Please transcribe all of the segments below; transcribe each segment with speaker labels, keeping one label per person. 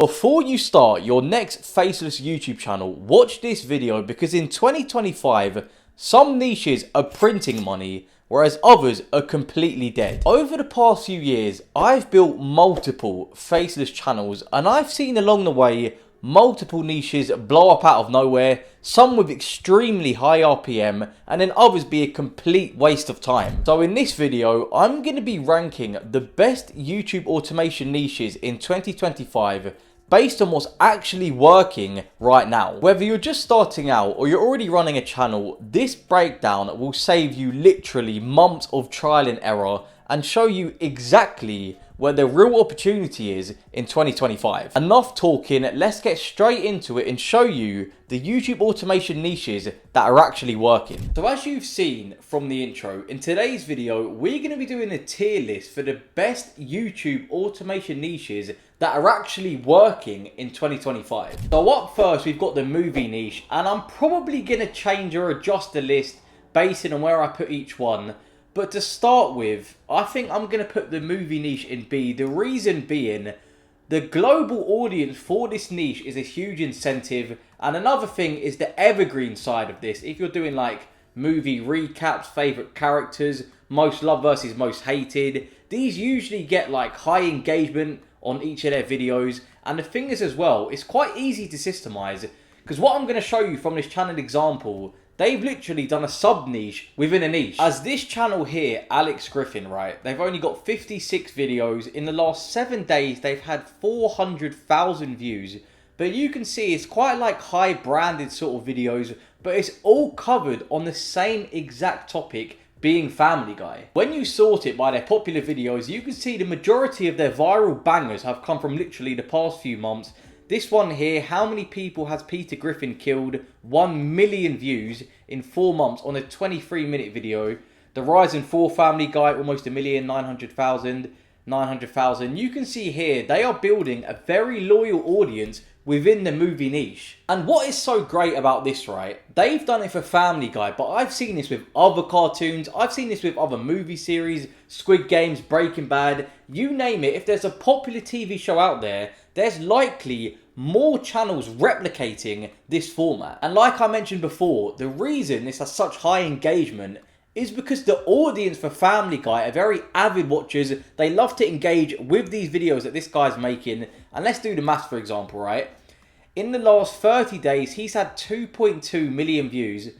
Speaker 1: Before you start your next faceless YouTube channel, watch this video because in 2025, some niches are printing money, whereas others are completely dead. Over the past few years, I've built multiple faceless channels and I've seen along the way multiple niches blow up out of nowhere, some with extremely high RPM and then others be a complete waste of time. So in this video, I'm going to be ranking the best YouTube automation niches in 2025 based on what's actually working right now. Whether you're just starting out or you're already running a channel, this breakdown will save you literally months of trial and error and show you exactly where the real opportunity is in 2025. Enough talking, let's get straight into it and show you the YouTube automation niches that are actually working. So as you've seen from the intro, in today's video, we're going to be doing a tier list for the best YouTube automation niches that are actually working in 2025. So up first, we've got the movie niche, and I'm probably going to change or adjust the list based on where I put each one. But to start with, I think I'm going to put the movie niche in B. The reason being, the global audience for this niche is a huge incentive. And another thing is the evergreen side of this. If you're doing like movie recaps, favorite characters, most loved versus most hated, these usually get like high engagement on each of their videos. And the thing is as well, it's quite easy to systemize because what I'm going to show you from this channel example, they've literally done a sub niche within a niche. As this channel here, Alex Griffin, right? They've only got 56 videos. In the last 7 days, they've had 400,000 views. But you can see it's quite like high branded sort of videos, but it's all covered on the same exact topic, being Family Guy. When you sort it by their popular videos, you can see the majority of their viral bangers have come from literally the past few months. This one here, how many people has Peter Griffin killed? 1 million views in 4 months on a 23-minute video. The Rise and Fall Family Guy, almost 1,900,000. 900,000. You can see here, they are building a very loyal audience within the movie niche. And what is so great about this, right? They've done it for Family Guy, but I've seen this with other cartoons. I've seen this with other movie series, Squid Games, Breaking Bad, you name it. If there's a popular TV show out there, there's likely more channels replicating this format. And like I mentioned before, the reason this has such high engagement is because the audience for Family Guy are very avid watchers. They love to engage with these videos that this guy's making. And let's do the maths, for example, right? In the last 30 days, he's had 2.2 million views.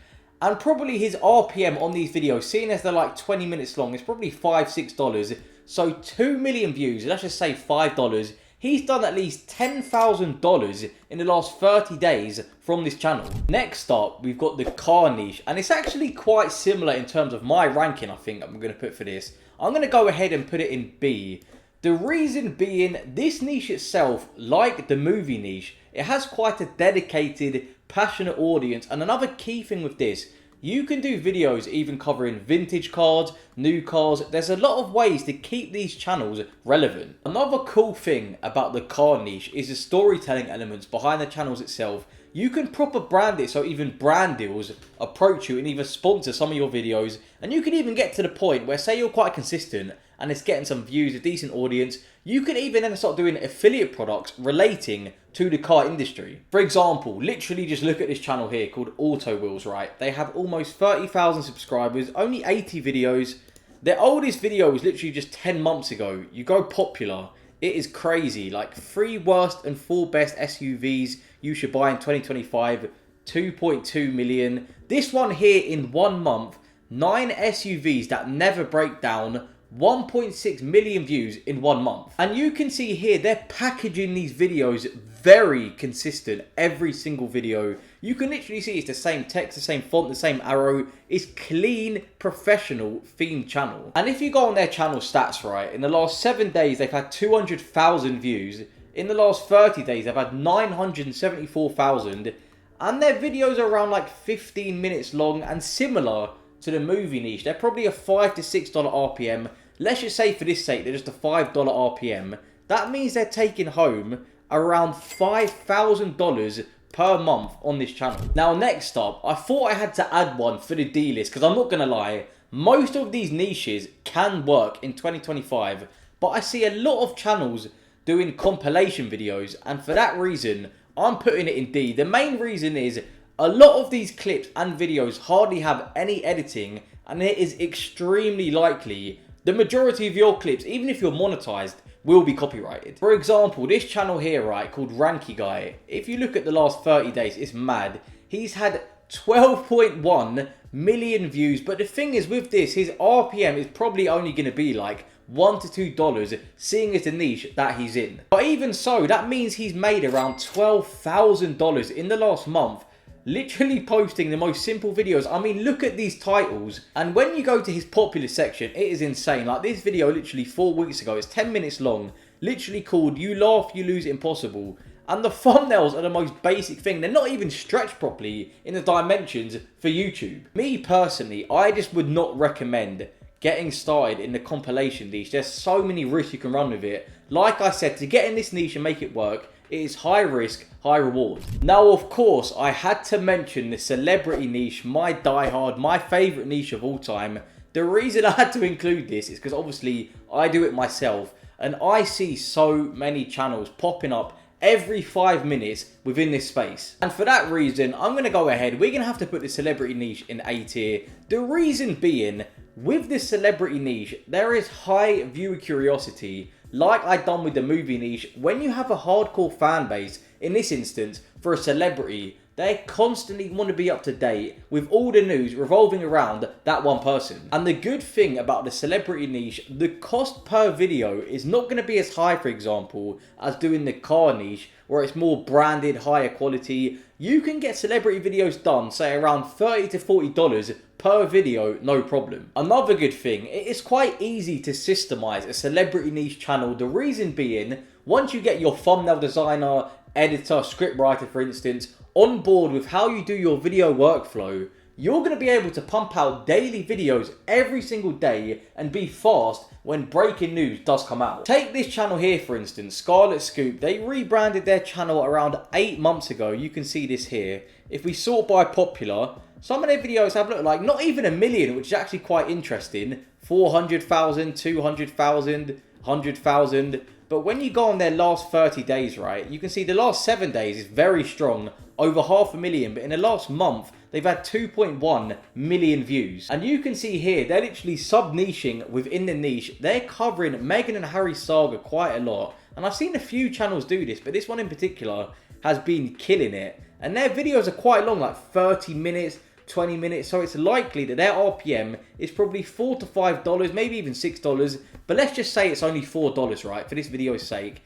Speaker 1: And probably his RPM on these videos, seeing as they're like 20 minutes long, is probably $5, $6. So 2 million views, let's just say $5. He's done at least $10,000 in the last 30 days from this channel. Next up, we've got the car niche. And it's actually quite similar in terms of my ranking, I think I'm going to put for this. I'm going to go ahead and put it in B. The reason being, this niche itself, like the movie niche, it has quite a dedicated, passionate audience. And another key thing with this, you can do videos even covering vintage cars, new cars. There's a lot of ways to keep these channels relevant. Another cool thing about the car niche is the storytelling elements behind the channels itself. You can proper brand it so even brand deals approach you and either sponsor some of your videos. And you can even get to the point where, say you're quite consistent and it's getting some views, a decent audience, you can even then start doing affiliate products relating to the car industry. For example, literally just look at this channel here called Auto Wheels, right? They have almost 30,000 subscribers, only 80 videos. Their oldest video was literally just 10 months ago. You go popular, it is crazy. Like 3 worst and 4 best SUVs you should buy in 2025, 2.2 million. This one here in 1 month, 9 SUVs that never break down, 1.6 million views in 1 month. And you can see here, they're packaging these videos very consistent every single video. You can literally see it's the same text, the same font, the same arrow. It's clean, professional themed channel. And if you go on their channel stats, right, in the last 7 days, they've had 200,000 views. In the last 30 days, they've had 974,000. And their videos are around like 15 minutes long and similar to the movie niche. They're probably a $5 to $6 RPM. Let's just say for this sake, they're just a $5 RPM. That means they're taking home around $5,000 per month on this channel. Now next up, I thought I had to add one for the D list because I'm not going to lie, most of these niches can work in 2025, but I see a lot of channels doing compilation videos, and for that reason, I'm putting it in D. The main reason is a lot of these clips and videos hardly have any editing, and it is extremely likely the majority of your clips, even if you're monetized, will be copyrighted. For example, this channel here, right, called Ranky Guy, if you look at the last 30 days, it's mad. He's had 12.1 million views, but the thing is with this, his RPM is probably only going to be like $1 to $2, seeing as the niche that he's in. But even so, that means he's made around $12,000 in the last month, literally posting the most simple videos. I mean, look at these titles, and when you go to his popular section, it is insane. Like this video literally 4 weeks ago, it's 10 minutes long, literally called "You Laugh, You Lose Impossible." And the thumbnails are the most basic thing. They're not even stretched properly in the dimensions for YouTube. Me personally, I just would not recommend getting started in the compilation niche. There's so many risks you can run with it. Like I said, to get in this niche and make it work, it is high risk, high reward. Now, of course, I had to mention the celebrity niche, my diehard, my favorite niche of all time. The reason I had to include this is because obviously I do it myself, and I see so many channels popping up every 5 minutes within this space. And for that reason, I'm going to go ahead. We're going to have to put the celebrity niche in A tier. The reason being, with this celebrity niche, there is high viewer curiosity. Like I done with the movie niche, when you have a hardcore fan base, in this instance, for a celebrity, they constantly want to be up to date with all the news revolving around that one person. And the good thing about the celebrity niche, the cost per video is not going to be as high, for example, as doing the car niche, where it's more branded, higher quality. You can get celebrity videos done, say around $30 to $40 per video, no problem. Another good thing, it is quite easy to systemize a celebrity niche channel. The reason being, once you get your thumbnail designer, editor, scriptwriter, for instance, on board with how you do your video workflow, you're going to be able to pump out daily videos every single day and be fast when breaking news does come out. Take this channel here, for instance, Scarlet Scoop. They rebranded their channel around 8 months ago. You can see this here. If we sort by popular, some of their videos have looked like not even a million, which is actually quite interesting. 400,000, 200,000, 100,000. But when you go on their last 30 days, right, you can see the last 7 days is very strong, over 500,000. But in the last month, they've had 2.1 million views. And you can see here, they're literally sub-niching within the niche. They're covering Meghan and Harry's saga quite a lot. And I've seen a few channels do this, but this one in particular has been killing it. And their videos are quite long, like 30 minutes, 20 minutes. So it's likely that their RPM is probably $4 to $5, maybe even $6. But let's just say it's only $4, right, for this video's sake.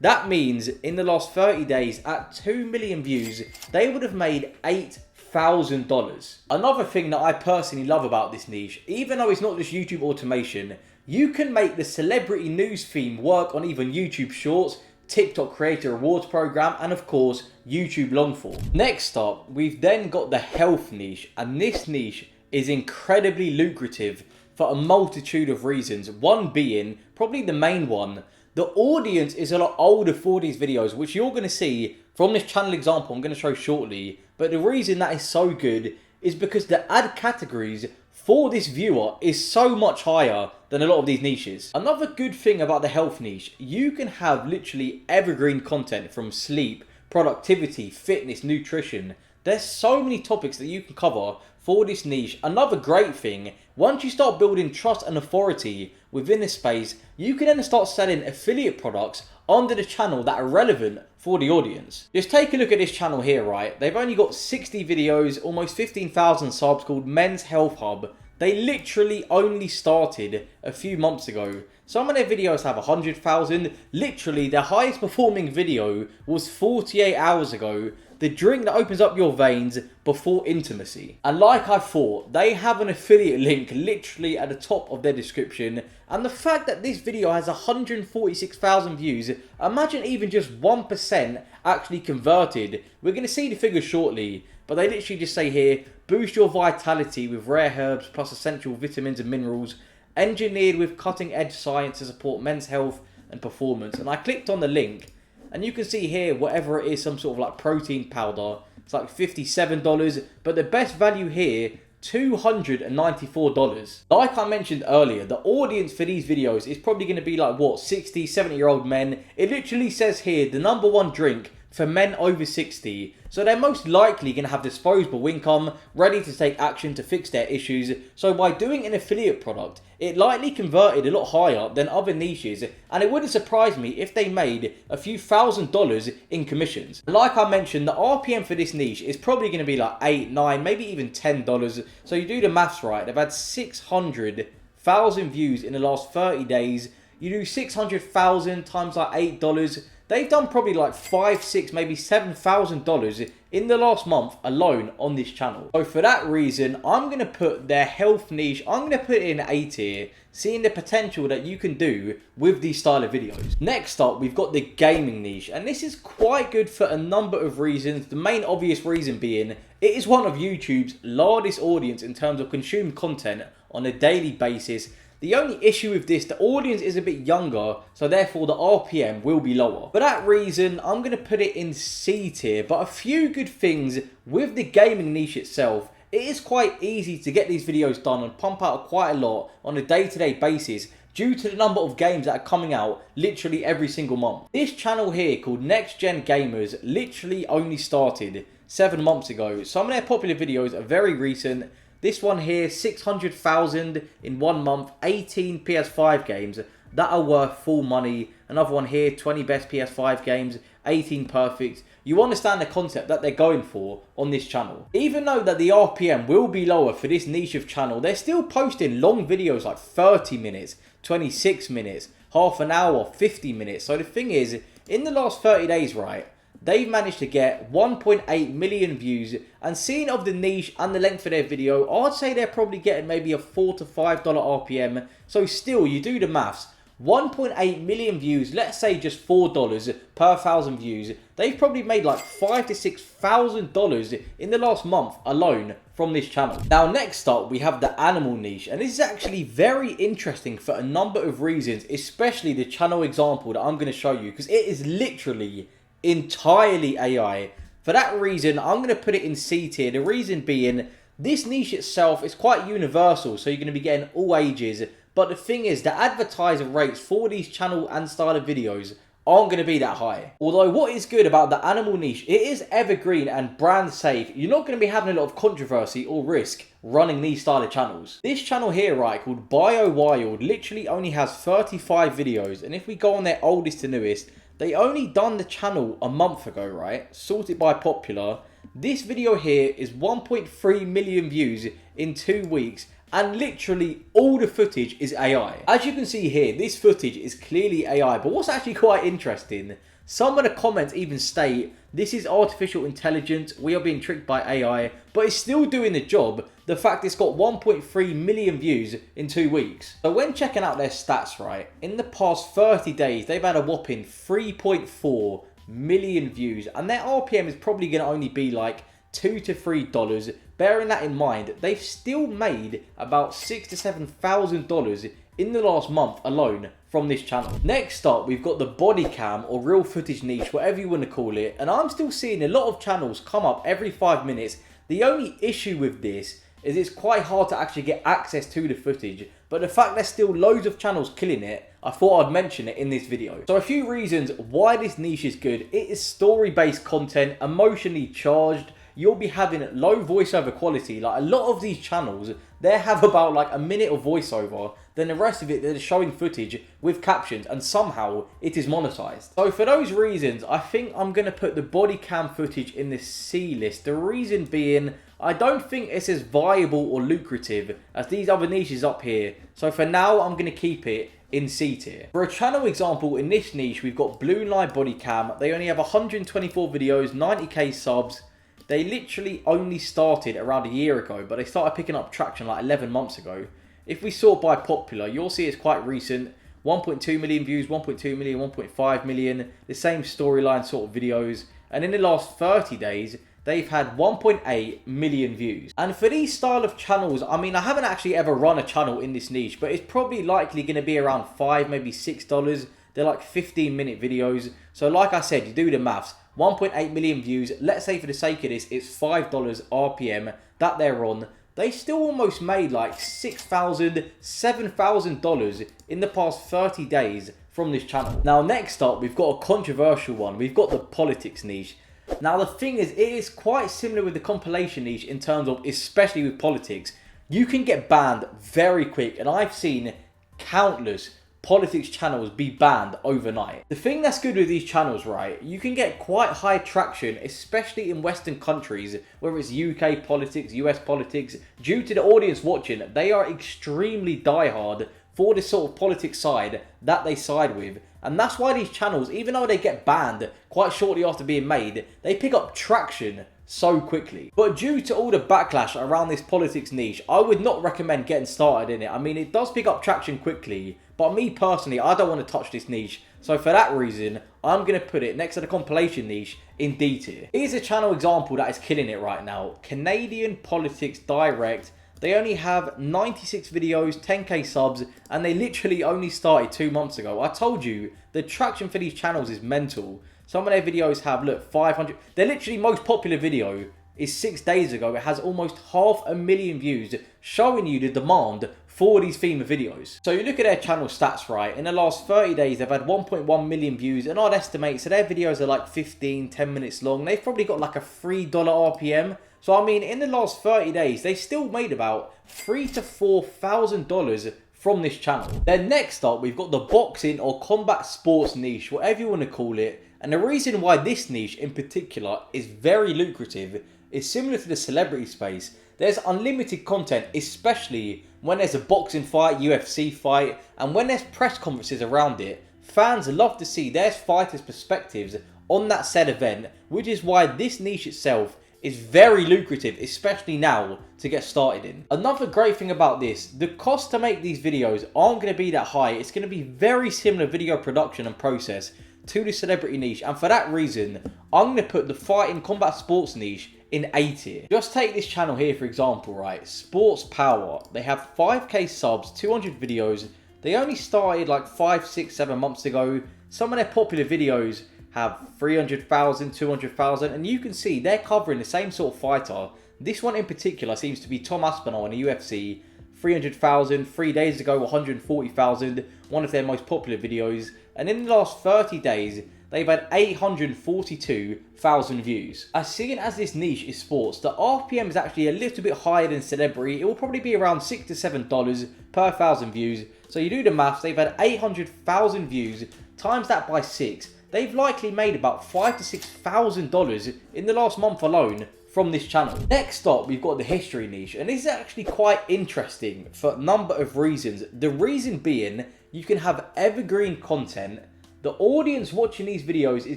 Speaker 1: That means in the last 30 days, at 2 million views, they would have made $8,000. Another thing that I personally love about this niche, even though it's not just YouTube automation, you can make the celebrity news theme work on even YouTube Shorts, TikTok Creator Rewards Program, and of course, YouTube long form. Next up, we've then got the health niche, and this niche is incredibly lucrative for a multitude of reasons. One being, probably the main one, the audience is a lot older for these videos, which you're going to see from this channel example I'm going to show shortly. But the reason that is so good is because the ad categories for this viewer is so much higher than a lot of these niches. Another good thing about the health niche, you can have literally evergreen content from sleep, productivity, fitness, nutrition. There's so many topics that you can cover for this niche. Another great thing, once you start building trust and authority within this space, you can then start selling affiliate products under the channel that are relevant for the audience. Just take a look at this channel here, right? They've only got 60 videos, almost 15,000 subs, called Men's Health Hub. They literally only started a few months ago. Some of their videos have 100,000. Literally, their highest performing video was 48 hours ago. The drink that opens up your veins before intimacy. And like I thought, they have an affiliate link literally at the top of their description. And the fact that this video has 146,000 views, imagine even just 1% actually converted. We're going to see the figures shortly, but they literally just say here, boost your vitality with rare herbs plus essential vitamins and minerals, engineered with cutting edge science to support men's health and performance. And I clicked on the link, and you can see here, whatever it is, some sort of like protein powder. It's like $57. But the best value here, $294. Like I mentioned earlier, the audience for these videos is probably going to be like, what, 60, 70-year-old men. It literally says here, the #1 drink for men over 60. So they're most likely going to have disposable income, ready to take action to fix their issues. So by doing an affiliate product, it likely converted a lot higher than other niches, and it wouldn't surprise me if they made a few $1,000s in commissions. Like I mentioned, the RPM for this niche is probably going to be like $8, $9, maybe even $10. So you do the maths right, they've had 600,000 views in the last 30 days. You do 600,000 times like $8. They've done probably like $5, $6, maybe $7,000 in the last month alone on this channel. So for that reason, I'm going to put their health niche, I'm going to put it in A tier, seeing the potential that you can do with these style of videos. Next up, we've got the gaming niche, and this is quite good for a number of reasons. The main obvious reason being, it is one of YouTube's largest audience in terms of consumed content on a daily basis. The only issue with this, the audience is a bit younger, so therefore the RPM will be lower. For that reason, I'm going to put it in C tier, but a few good things with the gaming niche itself. It is quite easy to get these videos done and pump out quite a lot on a day-to-day basis due to the number of games that are coming out literally every single month. This channel here called Next Gen Gamers literally only started 7 months ago. Some of their popular videos are very recent. This one here, 600,000 in 1 month, 18 PS5 games that are worth full money. Another one here, 20 best PS5 games, 18 perfect. You understand the concept that they're going for on this channel. Even though that the RPM will be lower for this niche of channel, they're still posting long videos like 30 minutes, 26 minutes, half an hour, 50 minutes. So the thing is, in the last 30 days, right, they've managed to get 1.8 million views, and seeing of the niche and the length of their video, I'd say they're probably getting maybe a $4 to $5 RPM. So still, you do the maths, 1.8 million views, let's say just $4 per 1,000 views. They've probably made like $5,000 to $6,000 in the last month alone from this channel. Now next up, we have the animal niche, and this is actually very interesting for a number of reasons, especially the channel example that I'm going to show you, because it is literally entirely AI. For that reason, I'm going to put it in C tier. The reason being, this niche itself is quite universal, so you're going to be getting all ages. But the thing is, the advertiser rates for these channel and style of videos aren't going to be that high. Although what is good about the animal niche, it is evergreen and brand safe. You're not going to be having a lot of controversy or risk running these style of channels. This channel here, right, called Bio Wild, literally only has 35 videos. And if we go on their oldest to newest, they only done the channel a month ago, right? Sorted by popular. This video here is 1.3 million views in 2 weeks. And literally all the footage is AI. As you can see here, this footage is clearly AI. But what's actually quite interesting, some of the comments even state, this is artificial intelligence, we are being tricked by AI. But it's still doing the job. The fact it's got 1.3 million views in 2 weeks. So when checking out their stats, right, in the past 30 days, they've had a whopping 3.4 million views. And their RPM is probably going to only be like $2 to $3. Bearing that in mind, they've still made about $6,000 to $7,000 in the last month alone from this channel. Next up, we've got the body cam or real footage niche, whatever you want to call it. And I'm still seeing a lot of channels come up every 5 minutes. The only issue with this is it's quite hard to actually get access to the footage. But the fact there's still loads of channels killing it, I thought I'd mention it in this video. So a few reasons why this niche is good. It is story-based content, emotionally charged. You'll be having low voiceover quality. Like a lot of these channels, they have about like a minute of voiceover. Then the rest of it, they're showing footage with captions, and somehow it is monetized. So for those reasons, I think I'm going to put the body cam footage in the C list. The reason being, I don't think it's as viable or lucrative as these other niches up here. So for now, I'm going to keep it in C tier. For a channel example in this niche, we've got Blue Light Body Cam. They only have 124 videos, 90k subs. They literally only started around a year ago, but they started picking up traction like 11 months ago. If we sort by popular, you'll see it's quite recent. 1.2 million views, 1.2 million, 1.5 million. The same storyline sort of videos. And in the last 30 days, they've had 1.8 million views. And for these style of channels, I mean, I haven't actually ever run a channel in this niche, but it's probably likely going to be around $5, maybe $6. They're like 15-minute videos. So like I said, you do the maths. 1.8 million views. Let's say for the sake of this, it's $5 RPM that they're on. they still almost made like $6,000, $7,000 in the past 30 days from this channel. Now next up, we've got a controversial one. We've got the politics niche. Now the thing is, it is quite similar with the compilation niche in terms of, especially with politics, you can get banned very quick, and I've seen countless politics channels be banned overnight. The thing that's good with these channels, right, you can get quite high traction, especially in Western countries, whether it's UK politics, US politics. Due to the audience watching, they are extremely diehard for this sort of politics side that they side with. And that's why these channels, even though they get banned quite shortly after being made, they pick up traction so quickly. But due to all the backlash around this politics niche, I would not recommend getting started in it. I mean, it does pick up traction quickly, but me personally, I don't want to touch this niche. So for that reason, I'm going to put it next to the compilation niche in D tier. Here's a channel example that is killing it right now. Canadian Politics Direct. They only have 96 videos, 10k subs, and they literally only started 2 months ago. I told you, the traction for these channels is mental. Some of their videos have, look, 500. Their literally most popular video is 6 days ago. It has almost 500,000 views, showing you the demand for these theme of videos. So you look at their channel stats, right? In the last 30 days, they've had 1.1 million views, and I'd estimate, so their videos are like 15, 10 minutes long. They've probably got like a $3 RPM. So I mean, in the last 30 days, they still made about $3,000 to $4,000 from this channel. Then next up, we've got the boxing or combat sports niche, whatever you want to call it. And the reason why this niche in particular is very lucrative is similar to the celebrity space. There's unlimited content, especially when there's a boxing fight, UFC fight, and when there's press conferences around it. Fans love to see their fighters' perspectives on that said event, which is why this niche itself is very lucrative, especially now to get started in. Another great thing about this, the cost to make these videos aren't going to be that high. It's going to be very similar video production and process to the celebrity niche, and for that reason, I'm going to put the fighting combat sports niche in A tier. Just take this channel here for example, right? Sports Power. They have 5k subs, 200 videos. They only started like 5, 6, 7 months ago. Some of their popular videos have 300,000, 200,000, and you can see they're covering the same sort of fighter. This one in particular seems to be Tom Aspinall in the UFC. 300,000, 3 days ago 140,000, one of their most popular videos. And in the last 30 days, they've had 842,000 views. As seeing as this niche is sports, the RPM is actually a little bit higher than celebrity. It will probably be around $6 to $7 per 1,000 views. So you do the maths, they've had 800,000 views, times that by 6. They've likely made about $5,000 to $6,000 in the last month alone from this channel. Next up, we've got the history niche, and this is actually quite interesting for a number of reasons. The reason being, you can have evergreen content. The audience watching these videos is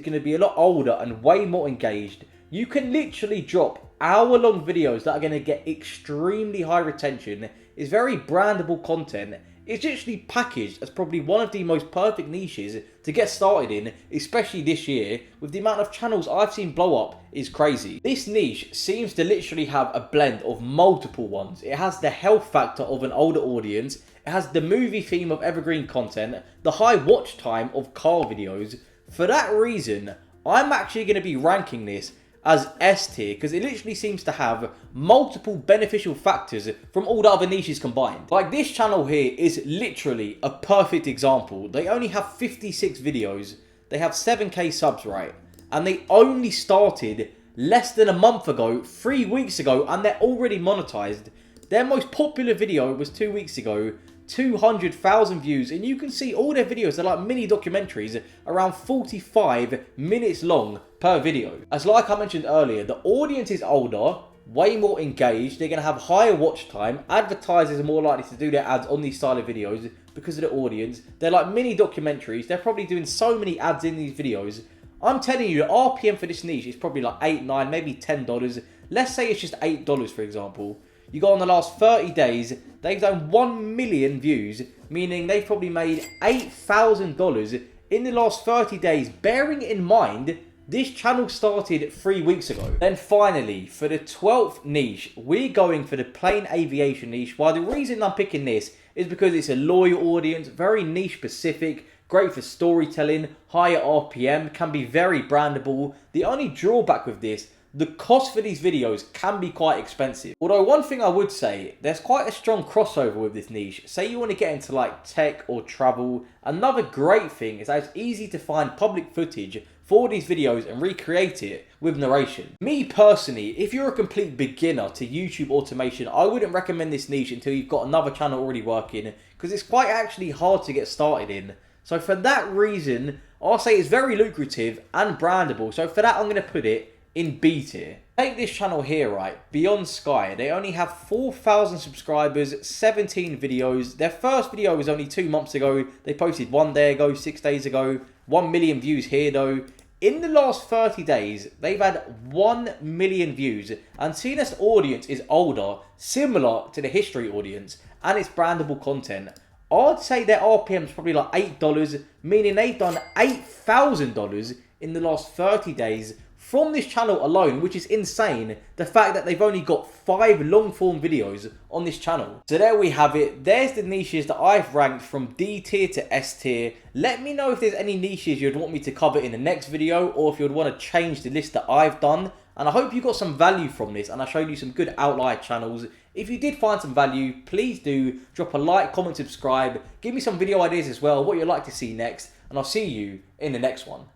Speaker 1: going to be a lot older and way more engaged. You can literally drop hour-long videos that are going to get extremely high retention. It's very brandable content. It's literally packaged as probably one of the most perfect niches to get started in, especially this year, with the amount of channels I've seen blow up is crazy. This niche seems to literally have a blend of multiple ones. It has the health factor of an older audience, it has the movie theme of evergreen content, the high watch time of car videos. For that reason, I'm actually going to be ranking this as S tier, because it literally seems to have multiple beneficial factors from all the other niches combined. Like this channel here is literally a perfect example. They only have 56 videos, they have 7k subs, right? And they only started less than a month ago, 3 weeks ago, and they're already monetized. Their most popular video was 2 weeks ago, 200,000 views, and you can see all their videos are like mini documentaries, around 45 minutes long per video. As like I mentioned earlier, the audience is older, way more engaged, they're going to have higher watch time, advertisers are more likely to do their ads on these style of videos because of the audience. They're like mini documentaries, they're probably doing so many ads in these videos. I'm telling you, the RPM for this niche is probably like $8, $9, maybe $10. Let's say it's just $8 for example. You go on the last 30 days, they've done 1 million views, meaning they've probably made $8,000 in the last 30 days, bearing in mind this channel started 3 weeks ago. Then finally, for the 12th niche, we're going for the plain aviation niche. Why the reason I'm picking this is because it's a loyal audience, very niche specific, great for storytelling, higher RPM, can be very brandable. The only drawback with this, the cost for these videos can be quite expensive. Although one thing I would say, there's quite a strong crossover with this niche. Say you want to get into like tech or travel, another great thing is that it's easy to find public footage for these videos and recreate it with narration. Me personally, if you're a complete beginner to YouTube automation, I wouldn't recommend this niche until you've got another channel already working, because it's quite actually hard to get started in. So for that reason, I'll say it's very lucrative and brandable. So for that, I'm going to put it in B tier. Take this channel here, right, Beyond Sky. They only have 4,000 subscribers, 17 videos. Their first video was only 2 months ago. They posted 1 day ago, 6 days ago. 1 million views here though. In the last 30 days, they've had 1 million views, and seeing this audience is older, similar to the history audience, and it's brandable content, I'd say their RPM is probably like $8, meaning they've done $8,000 in the last 30 days from this channel alone, which is insane. The fact that they've only got 5 long form videos on this channel. So there we have it. There's the niches that I've ranked from D tier to S tier. Let me know if there's any niches you'd want me to cover in the next video, or if you'd want to change the list that I've done. And I hope you got some value from this, and I showed you some good outlier channels. If you did find some value, please do drop a like, comment, subscribe. Give me some video ideas as well, what you'd like to see next, and I'll see you in the next one.